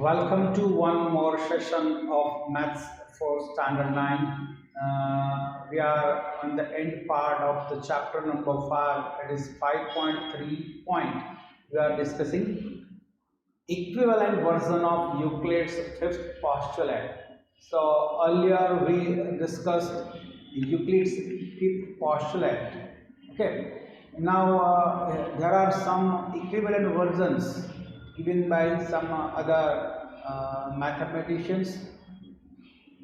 Welcome to one more session of Maths for Standard 9. We are on the end part of the chapter number 5. It is 5.3 point. We are discussing equivalent version of Euclid's fifth postulate. So earlier we discussed Euclid's fifth postulate. Okay. Now there are some equivalent versions given by some other mathematicians.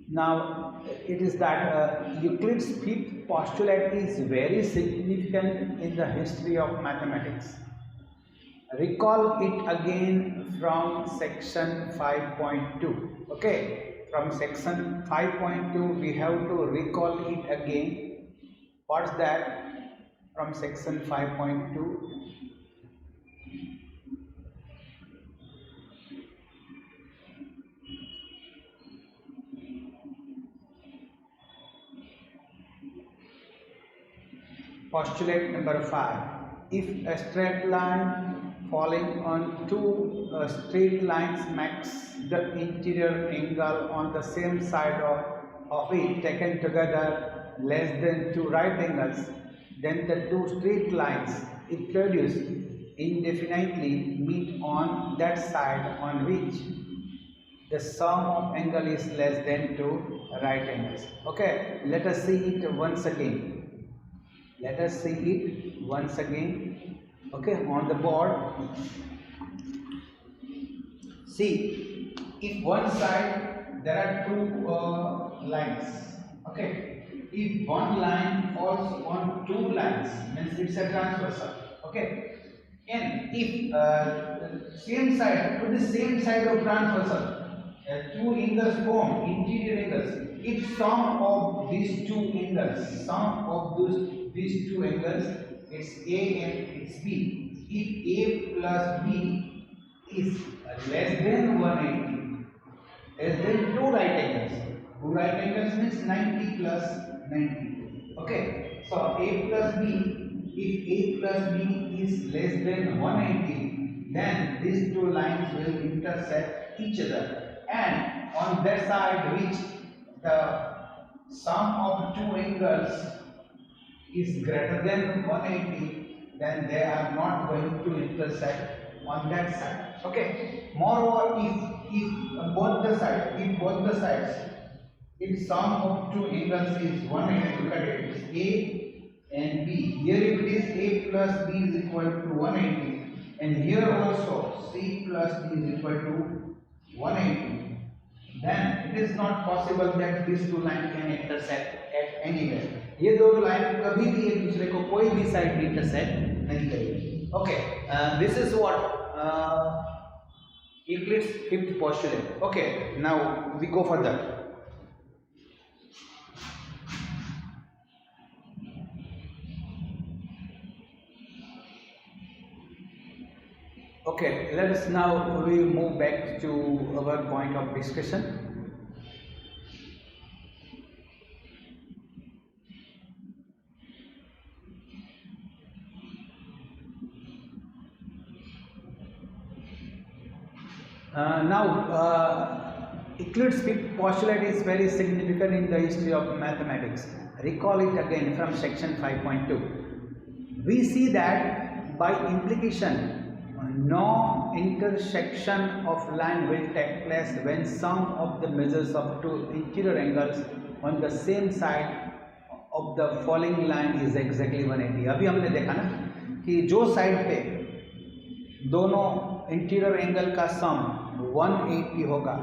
Now it is that Euclid's fifth postulate is very significant in the history of mathematics. Recall it again from section 5.2. Okay, from section 5.2 we have to recall it again. What's that? From section 5.2. Postulate number 5. If a straight line falling on two straight lines makes the interior angle on the same side of it taken together less than two right angles, then the two straight lines it produce indefinitely meet on that side on which the sum of angle is less than two right angles. Okay, let us see it once again. Let us see it once again. Okay, on the board. See, if one side there are two lines. Okay, if one line falls on two lines, means it's a transversal. Okay, and if same side to the same side of transversal, two angles form interior angles. If sum of these two angles, these two angles, it's A and it's B. If A plus B is less than 180, less than two right angles. Two right angles means 90 plus 90. Okay, so A plus B, if A plus B is less than 180, then these two lines will intersect each other. And on that side which the sum of two angles is greater than 180, then they are not going to intersect on that side. Okay. Moreover, if both the sides, if sum of two angles is 180, look at it, it's A and B. Here if it is A plus B is equal to 180, and here also C plus D is equal to 180, then it is not possible that these two lines can intersect at anywhere. ये दो line कभी भी एक दूसरे को कोई भी side intersect नहीं करेगी. Okay, this is what Euclid's fifth postulate. Okay, now we go further. Okay, let us now we move back to our point of discussion. Euclid's fifth postulate is very significant in the history of mathematics. Recall it again from section 5.2. We see that by implication, no intersection of line will take place when sum of the measures of two interior angles on the same side of the falling line is exactly 180. अभी हमने देखा ना कि जो side पे दोनों interior angle का सम 180 होगा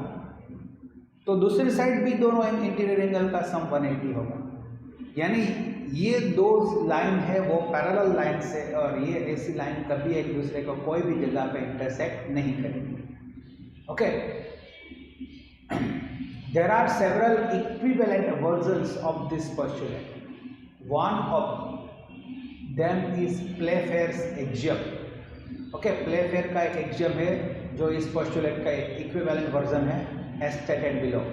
तो दूसरी साइड भी दोनों इंटीरियर एंगल का सम 180 होगा. यानी ये दो लाइन है वो पैरेलल लाइन से, और ये ऐसी लाइन कभी एक दूसरे को कोई भी जगह पे इंटरसेक्ट नहीं करेंगे. Okay, there are several equivalent versions of this postulate. One of them is Playfair's axiom. Okay, Playfair का एक एक्सियम है जो इस पोस्टुलेट का इक्विवेलेंट वर्जन है, as stated below.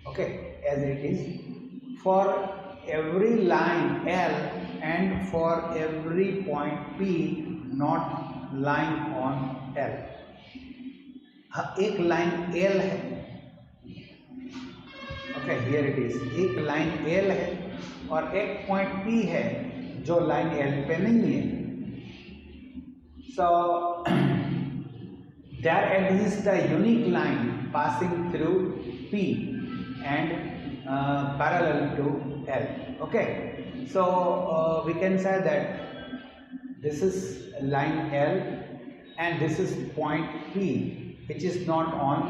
Okay, as it is for every line L and for every point P not lying on L. एक line L है, okay here it is, एक लाइन एल है और एक point P है जो line L पे नहीं है. सो there exists a unique line passing through P and parallel to L. Okay, so we can say that this is line L and this is point P, which is not on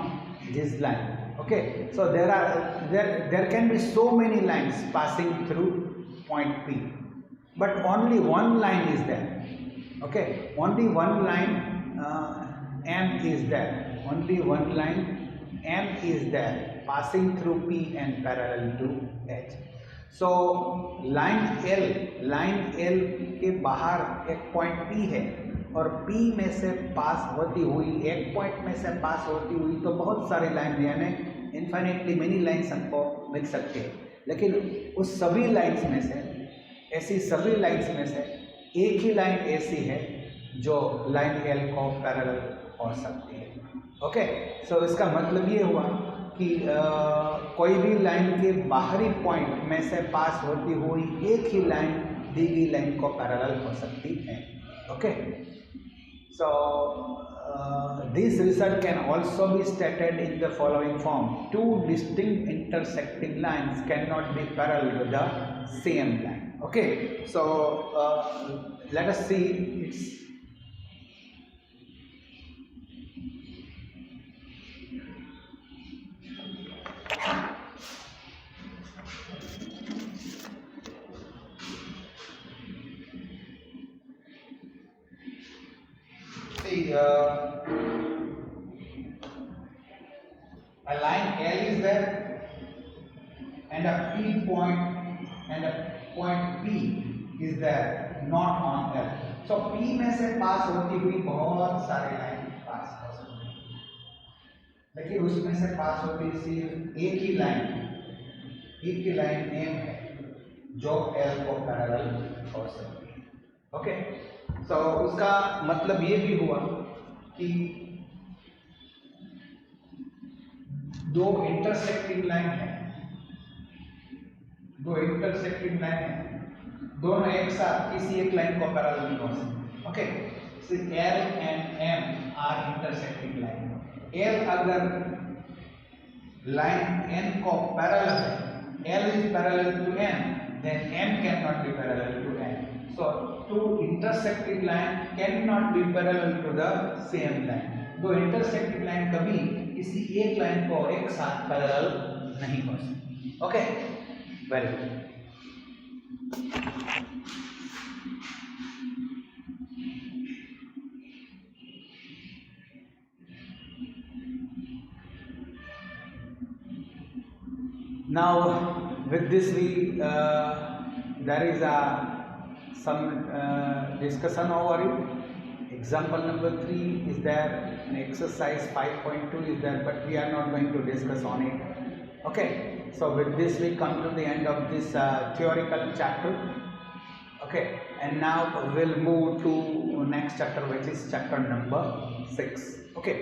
this line. Okay, so there can be so many lines passing through point P, but only one line is there. Okay, only one line M is there, only one line M is there passing through P and parallel to H. So line L के बाहर एक point P है और P में से पास होती हुई, एक पॉइंट में से पास होती हुई, तो बहुत सारी लाइन यानी इन्फिनिटली मेनी लाइन्स हमको मिल सकते हैं, लेकिन उस सभी लाइन्स में से, ऐसी सभी लाइन्स में से एक ही लाइन ऐसी है जो लाइन एल को पैरेलल हो सकती है. ओके, सो इसका मतलब ये हुआ कि कोई भी लाइन के बाहरी पॉइंट में से पास होती हुई एक ही लाइन दी गई लाइन को पैरेलल हो सकती है. Okay, so this result can also be stated in the following form: two distinct intersecting lines can not be parallel with the same line. Okay, so let us see its a line L is there and a P point and a point P is there, not on L. So P में से पास होती हुई बहुत सारे line पास हो सकते हैं, लेकिन उसमें से पास होती सिर्फ एक ही लाइन M है जो L को पैरेलल हो सकती है. ओके, तो उसका मतलब ये भी हुआ कि दो इंटरसेक्टिंग लाइन है, दोनों एक साथ किसी एक लाइन को पैरेलल नहीं हो सकते. Okay, so L and M are intersecting line. L अगर लाइन N को पैरेलल है, L is parallel to N, then M cannot be parallel to N. So two intersecting line cannot be parallel to the same line. दो intersecting line कभी किसी एक line को एक साथ पैरेलल नहीं हो सकती. Okay, very good. Now with this we there is some discussion over it. Example number 3 is there, and exercise 5.2 is there, but we are not going to discuss on it. Okay, so with this we come to the end of this theoretical chapter. Okay, and now we'll move to next chapter, which is chapter number 6. Okay.